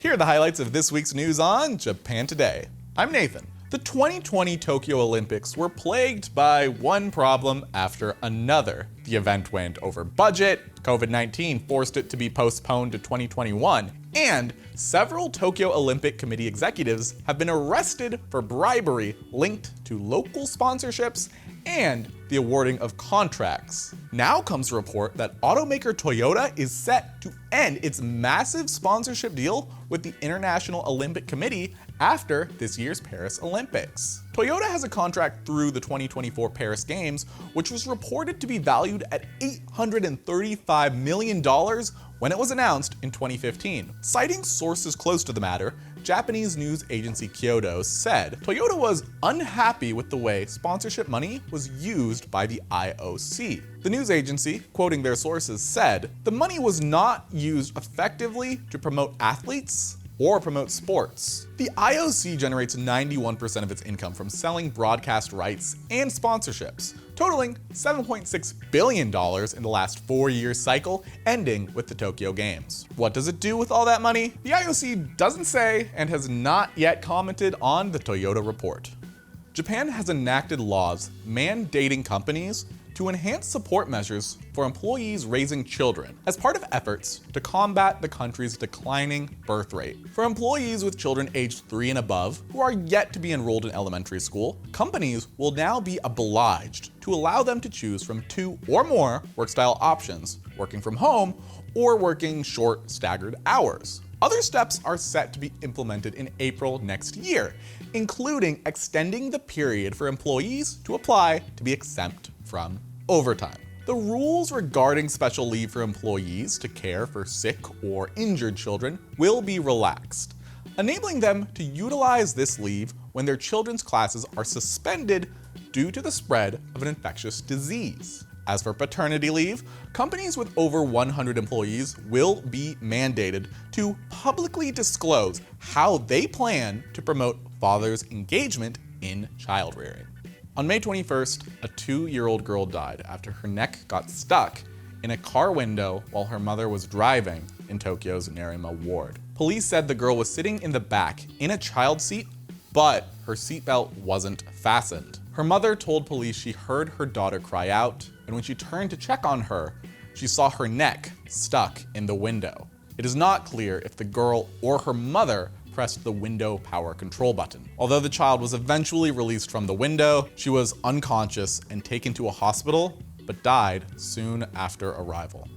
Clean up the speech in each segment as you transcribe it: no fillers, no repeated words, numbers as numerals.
Here are the highlights of this week's news on Japan Today. I'm Nathan. The 2020 Tokyo Olympics were plagued by one problem after another. The event went over budget, COVID-19 forced it to be postponed to 2021, and several Tokyo Olympic Committee executives have been arrested for bribery linked to local sponsorships and the awarding of contracts. Now comes a report that automaker Toyota is set to end its massive sponsorship deal with the International Olympic Committee after this year's Paris Olympics. Toyota has a contract through the 2024 Paris Games, which was reported to be valued at $835 million when it was announced in 2015. Citing sources close to the matter, Japanese news agency Kyodo said Toyota was unhappy with the way sponsorship money was used by the IOC. The news agency, quoting their sources, said the money was not used effectively to promote athletes or promote sports. The IOC generates 91% of its income from selling broadcast rights and sponsorships, totaling $7.6 billion in the last 4-year cycle, ending with the Tokyo Games. What does it do with all that money? The IOC doesn't say and has not yet commented on the Toyota report. Japan has enacted laws mandating companies to enhance support measures for employees raising children as part of efforts to combat the country's declining birth rate. For employees with children aged 3 and above who are yet to be enrolled in elementary school, companies will now be obliged to allow them to choose from 2 or more work-style options, working from home or working short, staggered hours. Other steps are set to be implemented in April next year, including extending the period for employees to apply to be exempt from overtime. The rules regarding special leave for employees to care for sick or injured children will be relaxed, enabling them to utilize this leave when their children's classes are suspended due to the spread of an infectious disease. As for paternity leave, companies with over 100 employees will be mandated to publicly disclose how they plan to promote fathers' engagement in child rearing. On May 21st, a 2-year-old girl died after her neck got stuck in a car window while her mother was driving in Tokyo's Nerima ward. Police said the girl was sitting in the back in a child seat, but her seatbelt wasn't fastened. Her mother told police she heard her daughter cry out, and when she turned to check on her, she saw her neck stuck in the window. It is not clear if the girl or her mother pressed the window power control button. Although the child was eventually released from the window, she was unconscious and taken to a hospital, but died soon after arrival.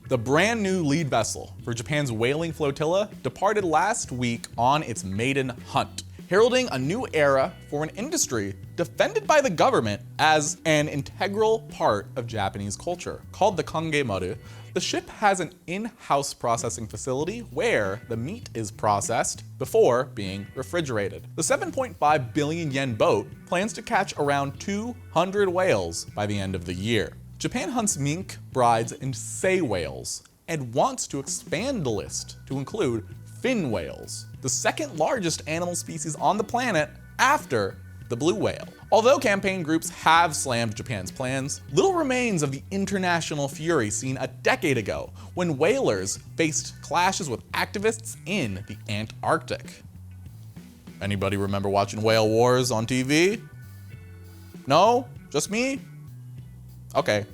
The brand new lead vessel for Japan's whaling flotilla departed last week on its maiden hunt, heralding a new era for an industry defended by the government as an integral part of Japanese culture. Called the Kanagawa, the ship has an in-house processing facility where the meat is processed before being refrigerated. The 7.5 billion yen boat plans to catch around 200 whales by the end of the year. Japan hunts mink, brides, and sei whales, and wants to expand the list to include fin whales, the second largest animal species on the planet after the blue whale. Although campaign groups have slammed Japan's plans, little remains of the international fury seen a decade ago when whalers faced clashes with activists in the Antarctic. Anybody remember watching Whale Wars on TV? No? Just me? Okay.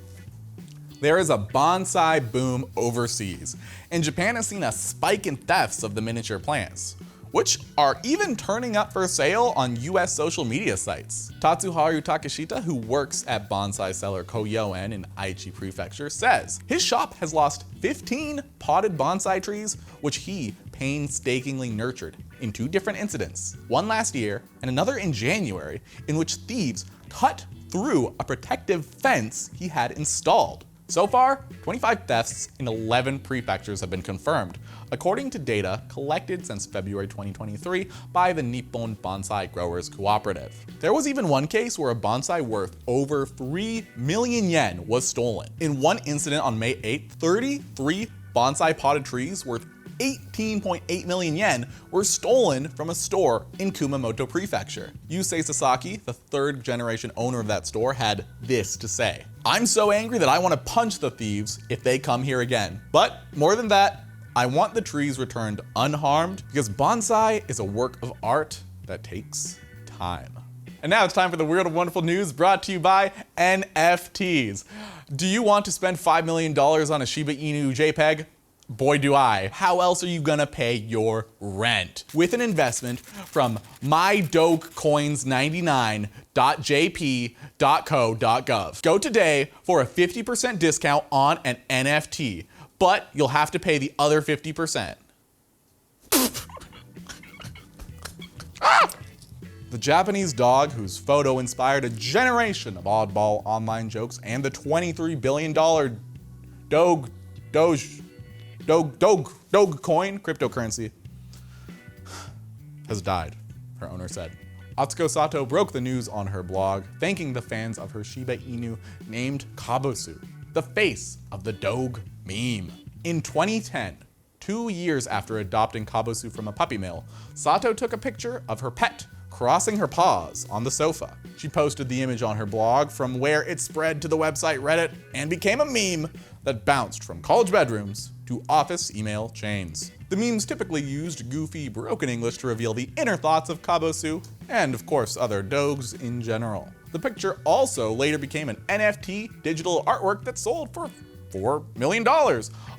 There is a bonsai boom overseas, and Japan has seen a spike in thefts of the miniature plants, which are even turning up for sale on US social media sites. Tatsuharu Takeshita, who works at bonsai seller Koyoen in Aichi Prefecture, says his shop has lost 15 potted bonsai trees, which he painstakingly nurtured in 2 different incidents, one last year and another in January, in which thieves cut through a protective fence he had installed. So far, 25 thefts in 11 prefectures have been confirmed, according to data collected since February 2023 by the Nippon Bonsai Growers Cooperative. There was even one case where a bonsai worth over 3 million yen was stolen. In one incident on May 8th, 33 bonsai potted trees worth 18.8 million yen were stolen from a store in Kumamoto Prefecture. Yusei Sasaki, the 3rd generation owner of that store, had this to say: "I'm so angry that I want to punch the thieves if they come here again. But more than that, I want the trees returned unharmed because bonsai is a work of art that takes time. And now it's time for the weird and wonderful news brought to you by NFTs. Do you want to spend $5 million on a Shiba Inu JPEG? Boy, do I. How else are you gonna pay your rent? With an investment from mydogecoins99.jp.co.gov. Go today for a 50% discount on an NFT, but you'll have to pay the other 50%. The Japanese dog whose photo inspired a generation of oddball online jokes and the $23 billion Dogecoin cryptocurrency has died, her owner said. Atsuko Sato broke the news on her blog, thanking the fans of her Shiba Inu named Kabosu, the face of the Doge meme. In 2010, 2 years after adopting Kabosu from a puppy mill, Sato took a picture of her pet crossing her paws on the sofa. She posted the image on her blog, from where it spread to the website Reddit and became a meme that bounced from college bedrooms to office email chains. The memes typically used goofy, broken English to reveal the inner thoughts of Kabosu and, of course, other dogs in general. The picture also later became an NFT digital artwork that sold for $4 million,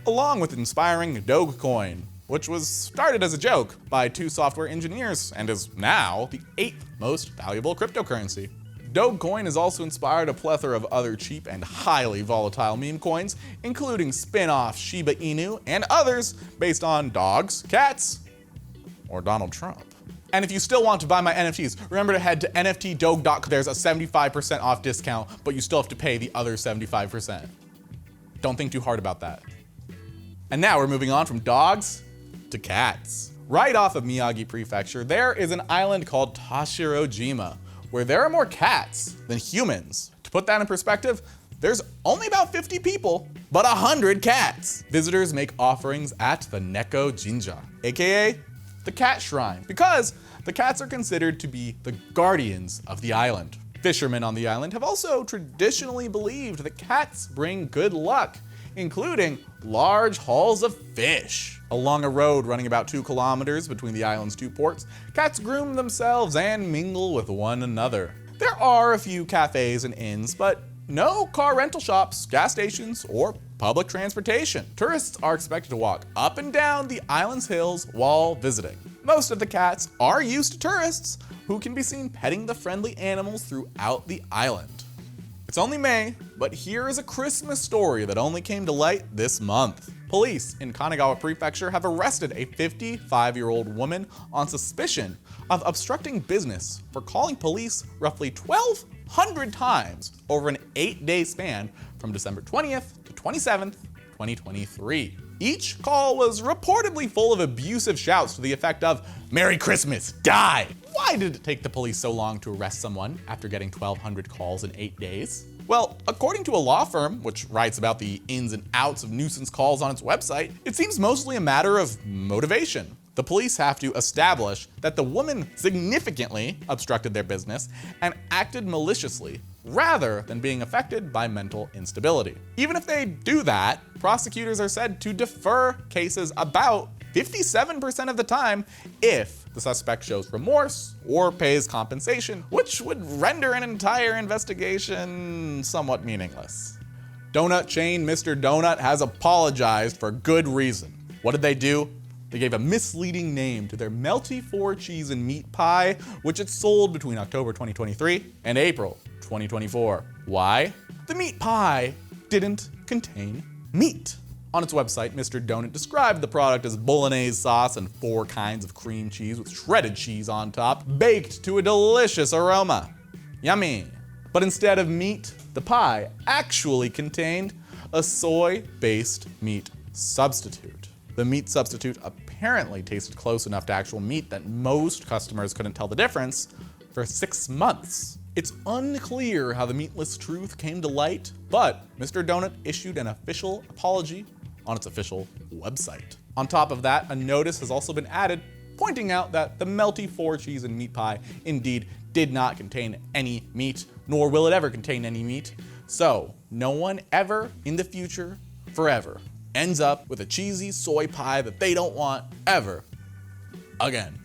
along with inspiring Dogecoin, which was started as a joke by 2 software engineers and is now the 8th most valuable cryptocurrency. Dogecoin has also inspired a plethora of other cheap and highly volatile meme coins, including spin-off Shiba Inu and others based on dogs, cats, or Donald Trump. And if you still want to buy my NFTs, remember to head to nftdoge.com. There's a 75% off discount, but you still have to pay the other 75%. Don't think too hard about that. And now we're moving on from dogs to cats. Right off of Miyagi Prefecture, there is an island called Tashirojima, where there are more cats than humans. To put that in perspective, there's only about 50 people, but 100 cats. Visitors make offerings at the Neko Jinja, aka the cat shrine, because the cats are considered to be the guardians of the island. Fishermen on the island have also traditionally believed that cats bring good luck, including large hauls of fish. Along a road running about 2 kilometers between the island's 2 ports, cats groom themselves and mingle with one another. There are a few cafes and inns, but no car rental shops, gas stations, or public transportation. Tourists are expected to walk up and down the island's hills while visiting. Most of the cats are used to tourists, who can be seen petting the friendly animals throughout the island. It's only May, but here is a Christmas story that only came to light this month. Police in Kanagawa Prefecture have arrested a 55-year-old woman on suspicion of obstructing business for calling police roughly 1,200 times over an 8-day span from December 20th to 27th, 2023. Each call was reportedly full of abusive shouts to the effect of, "Merry Christmas, die!" Why did it take the police so long to arrest someone after getting 1,200 calls in 8 days? Well, according to a law firm, which writes about the ins and outs of nuisance calls on its website, it seems mostly a matter of motivation. The police have to establish that the woman significantly obstructed their business and acted maliciously, rather than being affected by mental instability. Even if they do that, prosecutors are said to defer cases about 57% of the time if the suspect shows remorse or pays compensation, which would render an entire investigation somewhat meaningless. Donut chain Mr. Donut has apologized for good reason. What did they do? They gave a misleading name to their melty 4 cheese and meat pie, which it sold between October 2023 and April 2024. Why? The meat pie didn't contain meat. On its website, Mr. Donut described the product as bolognese sauce and 4 kinds of cream cheese with shredded cheese on top, baked to a delicious aroma. Yummy. But instead of meat, the pie actually contained a soy-based meat substitute. The meat substitute apparently tasted close enough to actual meat that most customers couldn't tell the difference for 6 months. It's unclear how the meatless truth came to light, but Mr. Donut issued an official apology on its official website. On top of that, a notice has also been added pointing out that the melty 4 cheese and meat pie indeed did not contain any meat, nor will it ever contain any meat. So no one ever in the future, forever, ends up with a cheesy soy pie that they don't want ever again.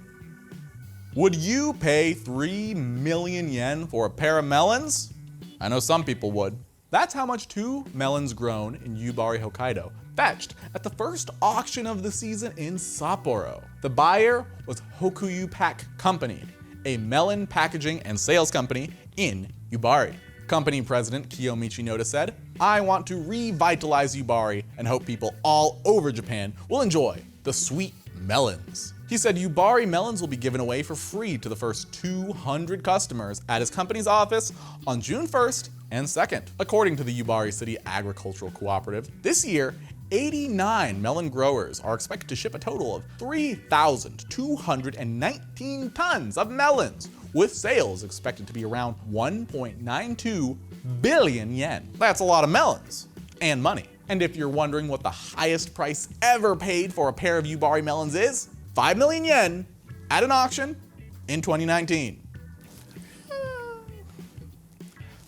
Would you pay 3 million yen for a pair of melons? I know some people would. That's how much 2 melons grown in Yubari, Hokkaido fetched at the first auction of the season in Sapporo. The buyer was Hokuyu Pack Company, a melon packaging and sales company in Yubari. Company president Kiyomichi Noda said, "I want to revitalize Yubari and hope people all over Japan will enjoy the sweet melons." He said Yubari melons will be given away for free to the first 200 customers at his company's office on June 1st and 2nd. According to the Yubari City Agricultural Cooperative, this year, 89 melon growers are expected to ship a total of 3,219 tons of melons, with sales expected to be around 1.92 billion yen. That's a lot of melons and money. And if you're wondering what the highest price ever paid for a pair of Yubari melons is, 5 million yen at an auction in 2019.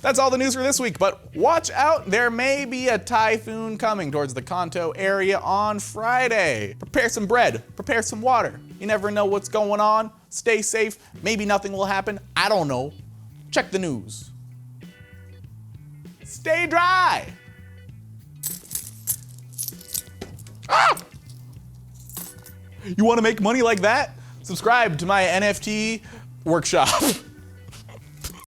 That's all the news for this week, but watch out, there may be a typhoon coming towards the Kanto area on Friday. Prepare some bread, prepare some water. You never know what's going on. Stay safe, maybe nothing will happen, I don't know. Check the news. Stay dry. Ah! You wanna make money like that? Subscribe to my NFT workshop.